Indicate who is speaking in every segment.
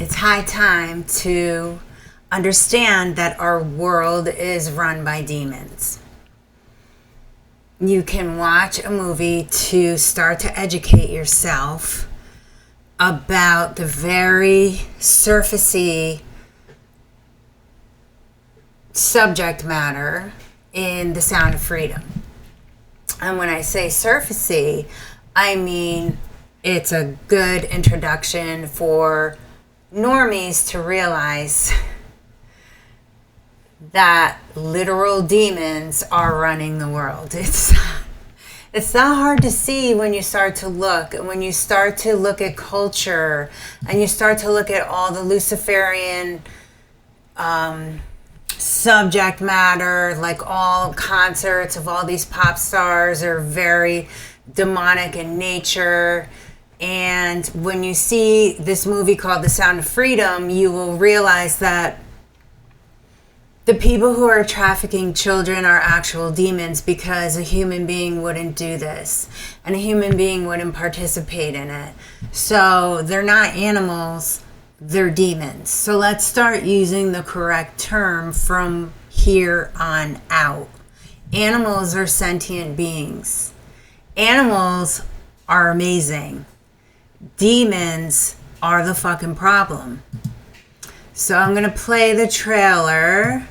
Speaker 1: it's high time to understand that our world is run by demons. You can watch a movie to start to educate yourself about the very surfacey subject matter in The Sound of Freedom. And when I say surfacey, I mean it's a good introduction for normies to realize that literal demons are running the world. It's not hard to see when you start to look. And when you start to look at culture and you start to look at all the Luciferian subject matter, like all concerts of all these pop stars are very demonic in nature. And when you see this movie called The Sound of Freedom, you will realize that the people who are trafficking children are actual demons, because a human being wouldn't do this and a human being wouldn't participate in it. So they're not animals, they're demons. So let's start using the correct term from here on out. Animals are sentient beings. Animals are amazing. Demons are the fucking problem. So I'm going to play the trailer.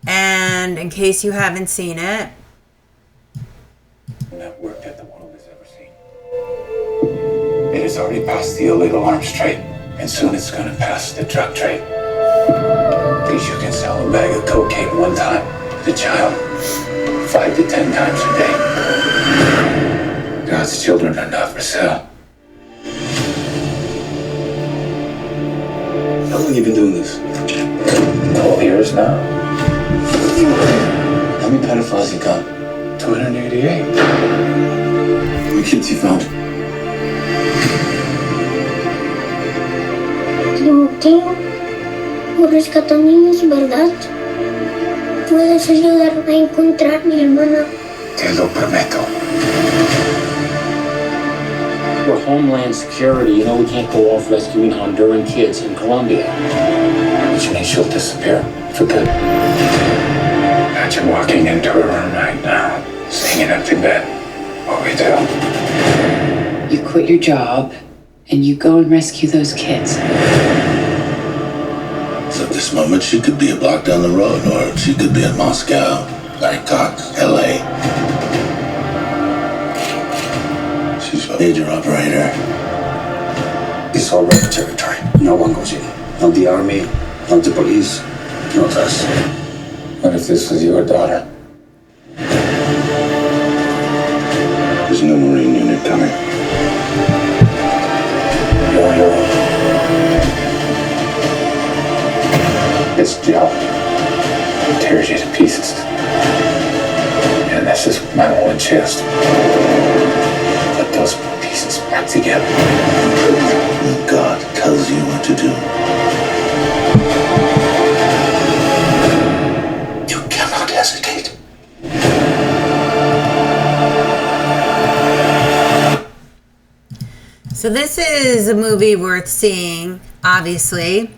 Speaker 1: And in case you haven't seen it,
Speaker 2: network that the world has ever seen. It has already passed the illegal arms trade, and soon it's going to pass the drug trade. Because you can sell a bag of cocaine one time to a child 5 to 10 times a day. God's children are not for sale. How long have you been doing this? 12 years now. How many pedophiles you got? 288. How many kids you found?
Speaker 3: Timoteo, por rescatar niños, ¿verdad? Puedes ayudarme a encontrar a mi hermana.
Speaker 2: Te lo prometo.
Speaker 4: We're Homeland Security. You know we can't go off rescuing Honduran kids in Colombia.
Speaker 2: Which means she'll disappear for good. Imagine walking into her room right now, seeing an empty bed. What we do?
Speaker 5: You quit your job and you go and rescue those kids.
Speaker 6: So at this moment, she could be a block down the road, or she could be in Moscow, Bangkok, LA. She's a major operator.
Speaker 2: It's all red territory. No one goes in. Not the army, not the police, not us. What if this was your daughter?
Speaker 6: There's no Marine unit coming.
Speaker 2: You're on your own. This job tears you to pieces. And this is my one chance to put those pieces back together.
Speaker 6: God tells you what to do. You cannot hesitate.
Speaker 1: so this is a movie worth seeing, obviously,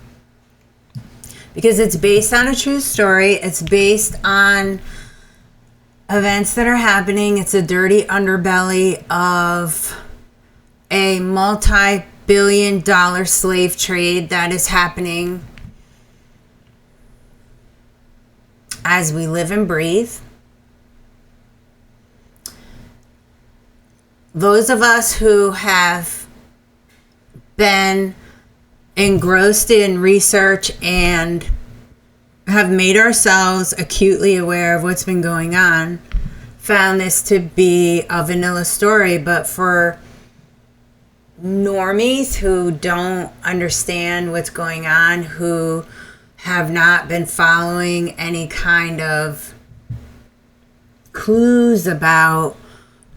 Speaker 1: because it's based on a true story. It's based on events that are happening. It's a dirty underbelly of a multi-billion-dollar slave trade that is happening as we live and breathe. Those of us who have been engrossed in research and have made ourselves acutely aware of what's been going on found this to be a vanilla story. But for normies who don't understand what's going on, who have not been following any kind of clues about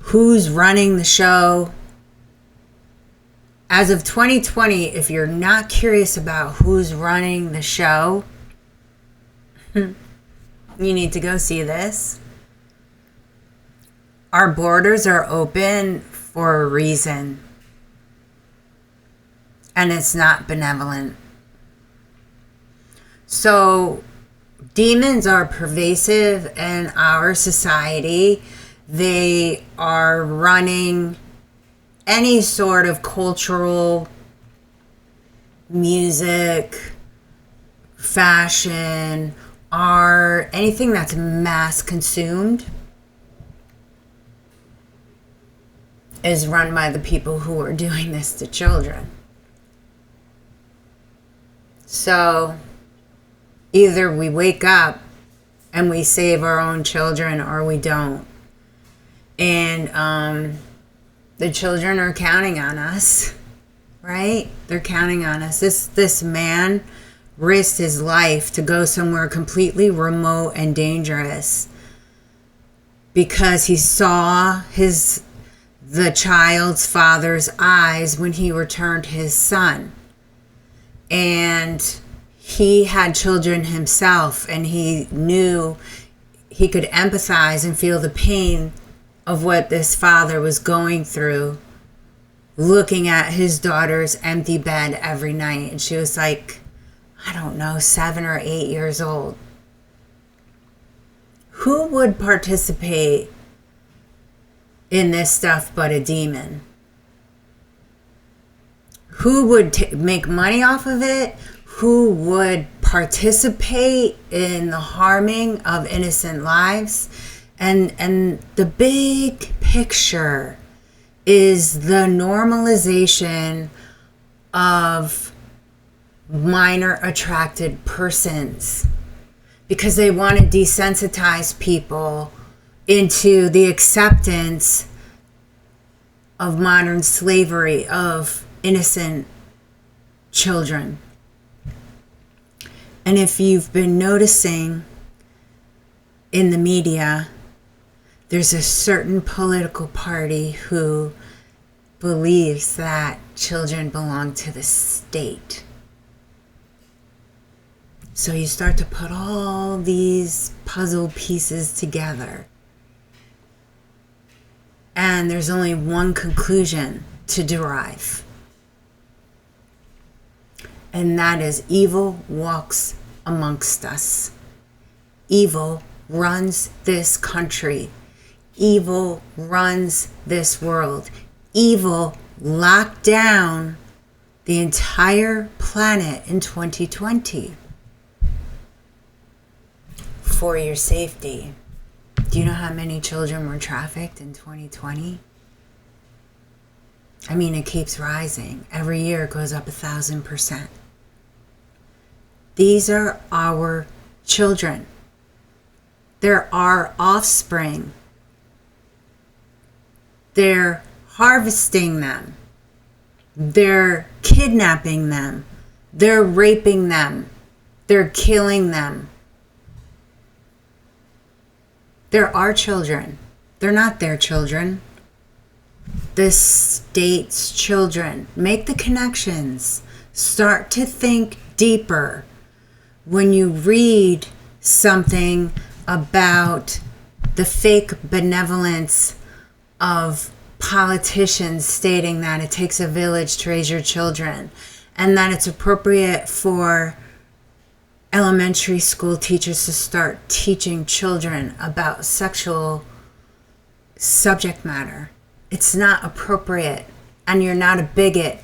Speaker 1: who's running the show, as of 2020, if you're not curious about who's running the show, you need to go see this. Our borders are open for a reason. and it's not benevolent. So demons are pervasive in our society. They are running any sort of cultural, music, fashion, art, anything that's mass consumed is run by the people who are doing this to children. So either we wake up and we save our own children, or we don't. And the children are counting on us, right? They're counting on us. This man risked his life to go somewhere completely remote and dangerous because he saw the child's father's eyes when he returned his son. And he had children himself, and he knew he could empathize and feel the pain of what this father was going through, looking at his daughter's empty bed every night. And she was like, I don't know, 7 or 8 years old. Who would participate in this stuff but a demon? Who would make money off of it? Who would participate in the harming of innocent lives? And the big picture is the normalization of minor attracted persons, because they want to desensitize people into the acceptance of modern slavery of innocent children. And if you've been noticing in the media, there's a certain political party who believes that children belong to the state. So you start to put all these puzzle pieces together, and there's only one conclusion to derive. And that is evil walks amongst us. Evil runs this country. Evil runs this world. Evil locked down the entire planet in 2020 for your safety. Do you know how many children were trafficked in 2020? I mean, it keeps rising. Every year it goes up 1,000%. These are our children. They're our offspring. They're harvesting them. They're kidnapping them. They're raping them. They're killing them. They're our children. They're not their children. The state's children. Make the connections. Start to think deeper. When you read something about the fake benevolence of politicians stating that it takes a village to raise your children, and that it's appropriate for elementary school teachers to start teaching children about sexual subject matter. It's not appropriate, and you're not a bigot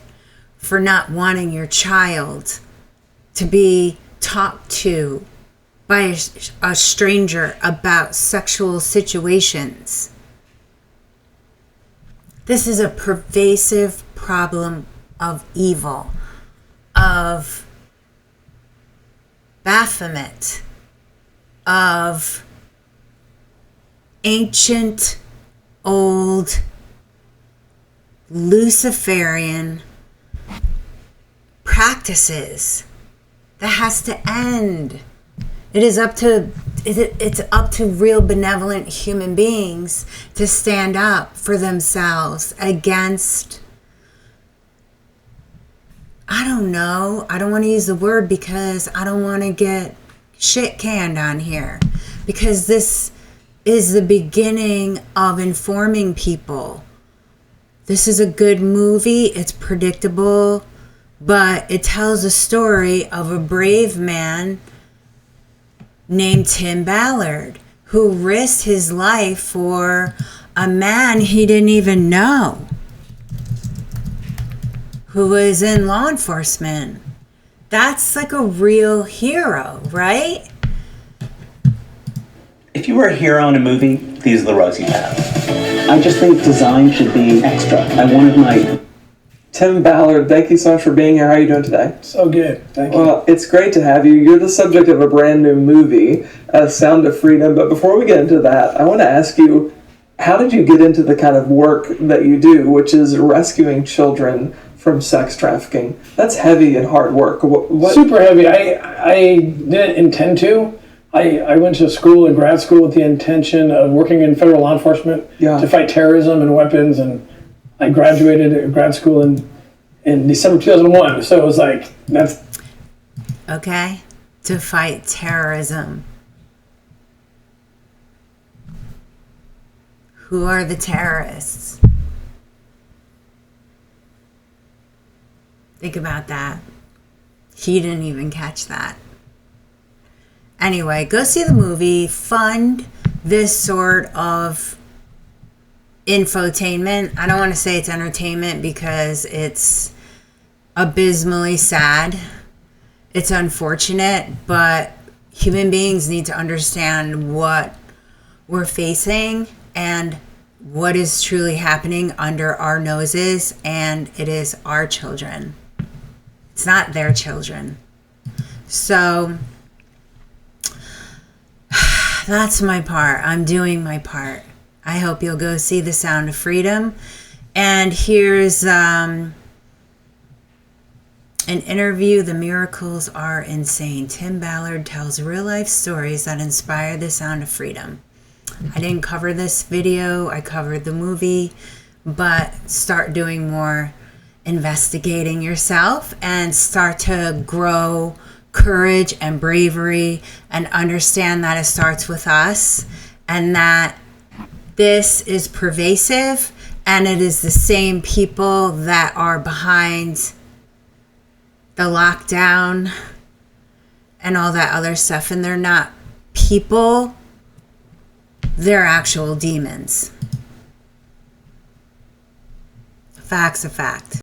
Speaker 1: for not wanting your child to be talked to by a stranger about sexual situations. This is a pervasive problem of evil, of Baphomet, of ancient, old, Luciferian practices that has to end. It's up to real benevolent human beings to stand up for themselves against, I don't know, I don't want to use the word because I don't want to get shit canned on here, because this is the beginning of informing people. This is a good movie. It's predictable. but it tells a story of a brave man named Tim Ballard who risked his life for a man he didn't even know, who was in law enforcement. That's like a real hero, right?
Speaker 7: If you were a hero in a movie, these are the roles you have. I just think design should be extra. I wanted my...
Speaker 8: Tim Ballard, thank you so much for being here. How are you doing today?
Speaker 9: So good, thank you.
Speaker 8: Well, it's great to have you. You're the subject of a brand new movie, Sound of Freedom. But before we get into that, I want to ask you, how did you get into the kind of work that you do, which is rescuing children from sex trafficking? That's heavy and hard work. What?
Speaker 9: Super heavy. I didn't intend to. I went to school, in grad school, with the intention of working in federal law enforcement to fight terrorism and weapons, and I graduated grad school in December 2001. So it was like, that's...
Speaker 1: Okay, to fight terrorism. Who are the terrorists? Think about that. He didn't even catch that. Anyway, go see the movie. Fund this sort of infotainment. I don't want to say it's entertainment because it's abysmally sad. It's unfortunate, but human beings need to understand what we're facing and what is truly happening under our noses, and it is our children. It's not their children. So that's my part. I'm doing my part. I hope you'll go see The Sound of Freedom. And here's an interview. The miracles are insane. Tim Ballard tells real-life stories that inspire the sound of freedom. I didn't cover this video. I covered the movie. But start doing more investigating yourself and start to grow courage and bravery and understand that it starts with us and that this is pervasive and it is the same people that are behind the lockdown and all that other stuff, and they're not people, they're actual demons. Fact's a fact.